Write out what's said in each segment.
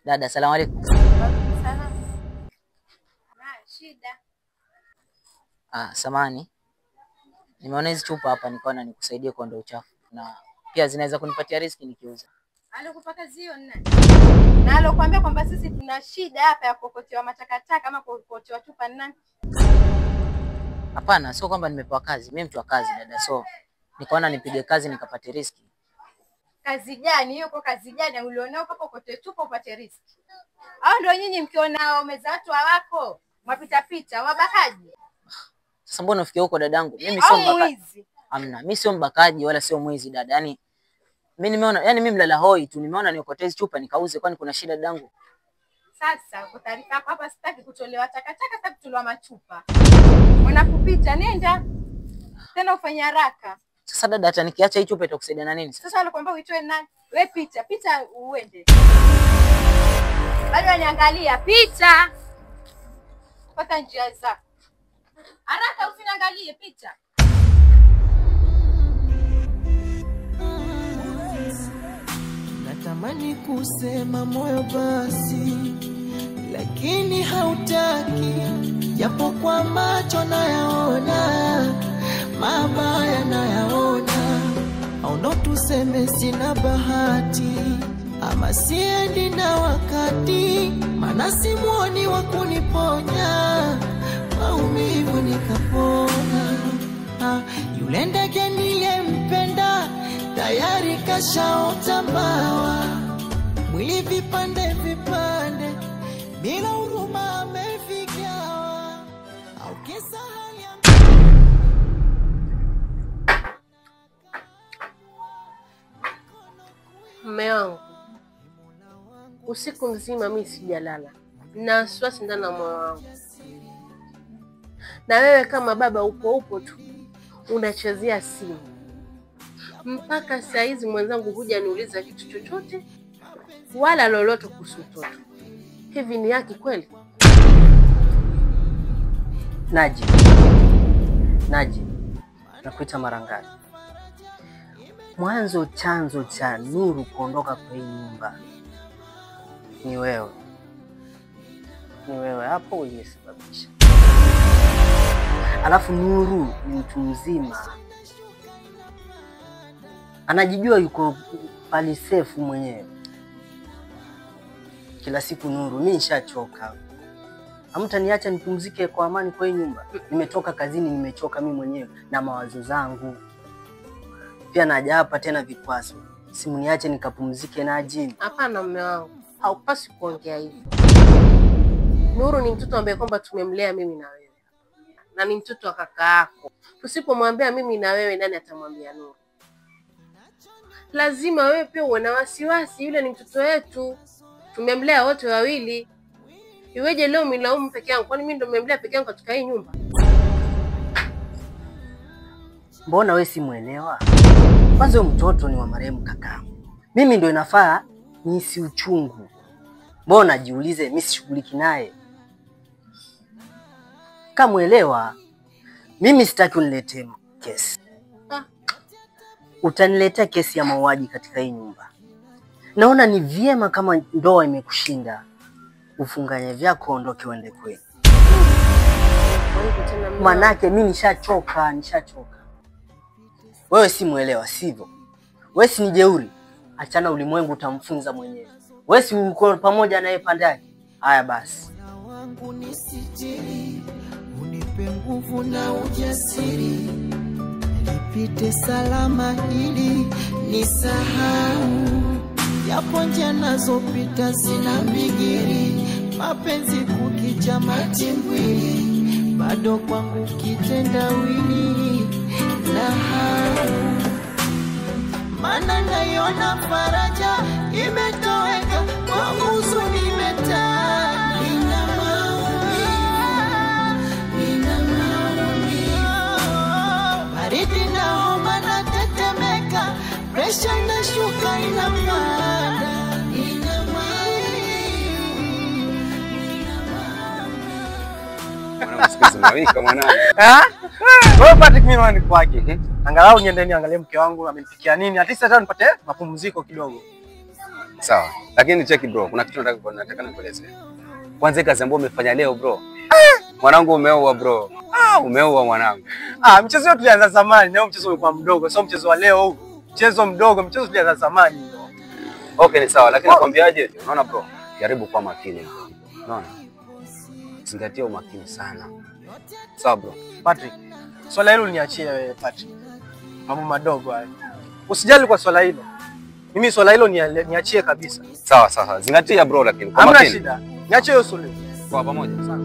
Dada, salamu alaykum. Salam. Shida. Samani. Nimeona hizi chupa hapa nikaona nikusaidie kuondoa uchafu. Na pia zinaweza kunipatia riziki nikiuza. Alokupaka zio nani? Na alokuambia kwamba sisi tuna shida hapa ya kukokotewa matakataka ama kukokotewa chupa nani? Hapana, sio kwamba nimepewa kazi. Mimi mtu wa kazi dada. So nikaona nipige kazi nikapate riziki. Kazi gani hiyo? Kwa kazi gani ulionao kwa kukokotewa chupa upate riziki? Au ndio nyinyi mkiona wameza watu wako mapita pita wabakaji? Sasa mbona ufikie huko dadangu? Mimi sio mbakaji. Amna, mimi sio mbakaji wala sio mwizi dada. Yaani mimi nimeona, yani mimi mlala hoi tu, nimeona niokotee chupa nikauze, kwani kuna shida dadangu? Sasa kwa taarifa yako hapa sitaki kutolewa takataka, sitaki kutolewa machupa. Unakupita nenda. Tena ufanye haraka. Sasa dada, hata nikiacha hii chupa itakusaidia na nini? Sasa alikwambia uitoe nani? Wewe pita uende. Bado niangalia pita. Pata njia zako. Haraka usiniangalie pita. Natamani kusema moyo basi, lakini hautaki, japo kwa macho nayaona, mabaya nayaona. Au ndo tuseme sina bahati, ama siendi na wakati, maana simuoni wa kuniponya maumivu nikapona. Yule ndege niliyempenda tayari kashaota mbawa, mwili vipande vipande, bila huruma amevigawa. Au kisa hali ya mume wangu, usiku mzima mimi sijalala na wasiwasi ndani ya moyo wangu. Na wewe kama baba upo tu unachezea simu. Mpaka saa hizi mwenzangu huja niuliza kitu chochote wala lolote kuhusu mtoto. Hivi ni haki kweli? Naji, nakuita mara ngapi? Mwanzo chanzo cha Nuru kuondoka kwa hii nyumba ni wewe. Ni wewe hapo uliyesababisha. Alafu Nuru ni mtu mzima, anajijua yuko pali safe mwenyewe. Kila siku Nuru, mimi nishachoka. Hamtaniacha nipumzike kwa amani kwa hii nyumba? Nimetoka kazini, nimechoka mimi mwenyewe na mawazo zangu. Pia naja hapa tena vikwazo. Simniache nikapumzike Naji. Hapana mume wangu, haupasi kuongea hivyo. Nuru ni mtoto ambaye kwamba tumemlea mimi na wewe. Na ni mtoto wa kaka yako. Tusipomwambia mimi na wewe, nani atamwambia Nuru? Lazima wewe pia uwe na wasiwasi, yule ni mtoto wetu. Tumemlea wote wawili. Iweje leo milaumu peke yangu? Kwani mimi ndo nimemlea peke yangu katika hii nyumba? Mbona wewe si muelewa? Kwanza mtoto ni wa marehemu kaka. Mimi ndo inafaa nisi uchungu. Mbona jiulize mimi sishughuliki naye? Kama muelewa, mimi sitaki uniletee kesi. Utaniletea kesi ya mauaji katika hii nyumba. Naona ni vyema kama ndoa imekushinda, ufunganye vyako ondoke uende kwenu. Manake mimi nishachoka. Wewe si muelewa sivyo? Wewe si ni jeuri. Achana ulimwengu utamfunza mwenyewe. Wewe si uko pamoja naye pandani. Haya basi. wangu nisitiri, unipe nguvu na ujasiri, nipite salama ili nisahau yapo njia nazopita zina mbigiri, mapenzi kukicha matimbwili, bado kwangu kitendawili na hau, mana naiona faraja imetoweka kwa huzuni imetanda. Baridi na homa na tetemeka, presha na shuka inapanda. Wewe Patrick mimi wani kwake. Angalau niende niangalie mke wangu amenipikia nini, at least hata nipate mapumziko kidogo. Sawa. Lakini cheki bro, kuna kitu nataka nikueleze. Kwanza kazi ambayo umefanya leo bro. Mwanangu umeua bro. Umeua mwanangu. Mchezo wetu tulianza zamani, leo mchezo ulikuwa mdogo, sio mchezo wa leo huu. Mchezo mdogo, mchezo tulianza zamani. Okay ni sawa, lakini nakwambiaje? Unaona bro, jaribu kuwa makini. Unaona? Zingatia umakini sana. Sawa bro. Patrick, swala hilo niachie wewe Patrick. Mambo madogo hayo. Usijali kwa swala hilo. Mimi swala hilo niachie kabisa. Sawa. Zingatia bro lakini kwa makini. Hamna shida. Niachie hiyo swali. Kwa pamoja. Sawa.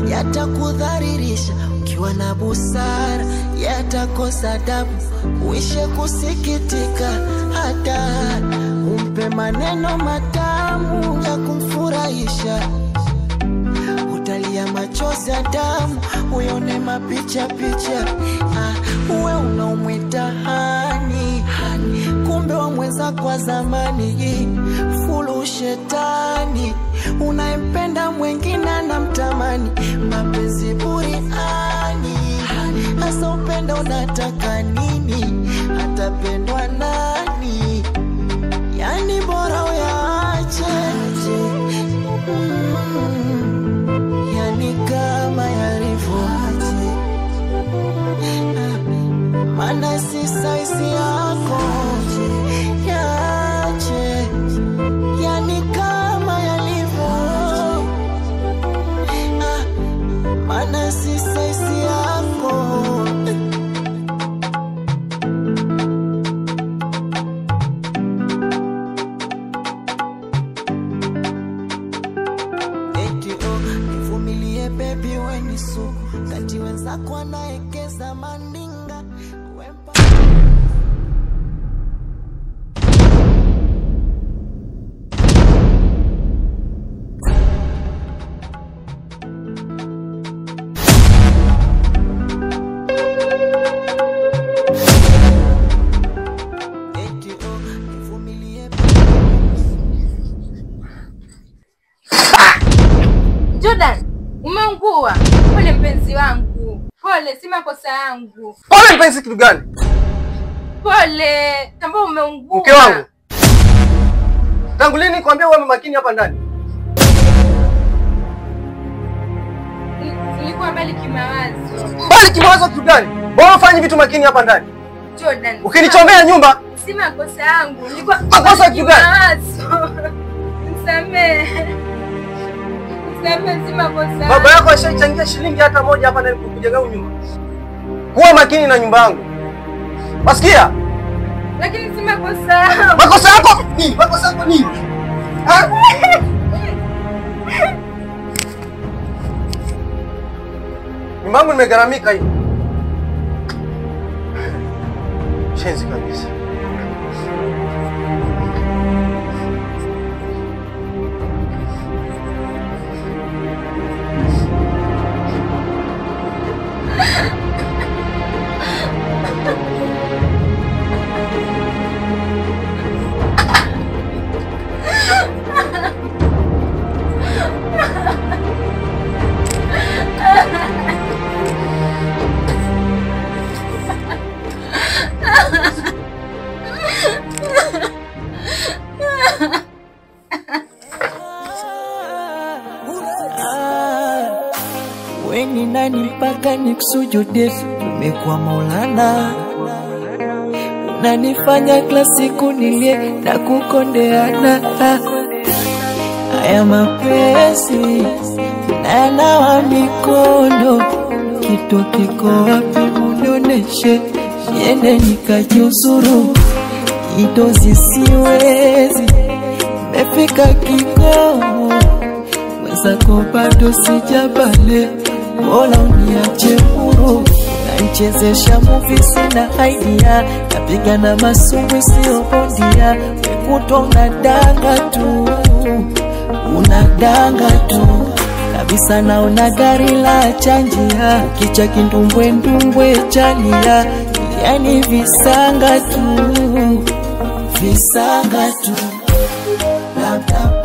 Yatakudharirisha ukiwa na busara, yatakosa adabu uishe kusikitika, hata umpe maneno matamu ya kumfurahisha. Utalia machozi ya damu uione mapicha. Uwe unaumwita hani, kumbe wa mwenza kwa zamani. Fulu shetani, unayempenda mwengine na mtamani. Mapenzi buriani, hasa upenda unataka nini? Atapendwa nani? Yani bora uyaache. Yani kama yalivyo, maana si size yako. Yache, yani kama yalivyo, maana si size yako. Nivumilie baby weni suku, kati wenzako anaekeza mandinga. Jordan, umeungua. Pole mpenzi wangu. Pole, si makosa yangu. Pole mpenzi kitu gani? Pole, kama umeungua. Mke wangu. Tangu lini nikwambia uwe makini hapa ndani? Nilikuwa mbali kimawazo. Bali kimawazo kitu gani? Mbona ufanye vitu makini hapa ndani? Jordan. Ukinichomea nyumba, Si makosa yangu. Nilikuwa makosa kitu gani? Nisamehe. Si makosa. Baba yako ashachangia shilingi hata moja hapa ndani kukujenga nyumba. Kuwa makini na nyumba yangu. Wasikia? Lakini si makosa yangu. Makosa yako nini? Makosa yako nini? Nyumba yangu nimegharamika hiyo. Shenzi kabisa. Weni nani mpaka nikusujudie? Umekuwa Maulana, unanifanya kila siku nilie na kukondeana. Haya mapenzi nanawa mikono, kitu kiko wapi munioneshe, niende nikajiuzuru. Idozi siwezi, mefika kikomo, mwenzako bado sijabale, bora uniache huru. Unanichezesha movie sina idea, napigana masumbwi sio bondia. Wekuto unadanga tu, unadanga tu. kabisa, naona gari la chanjia, kicha kindumbwe ndumbwe chalia, yani visanga tu, labda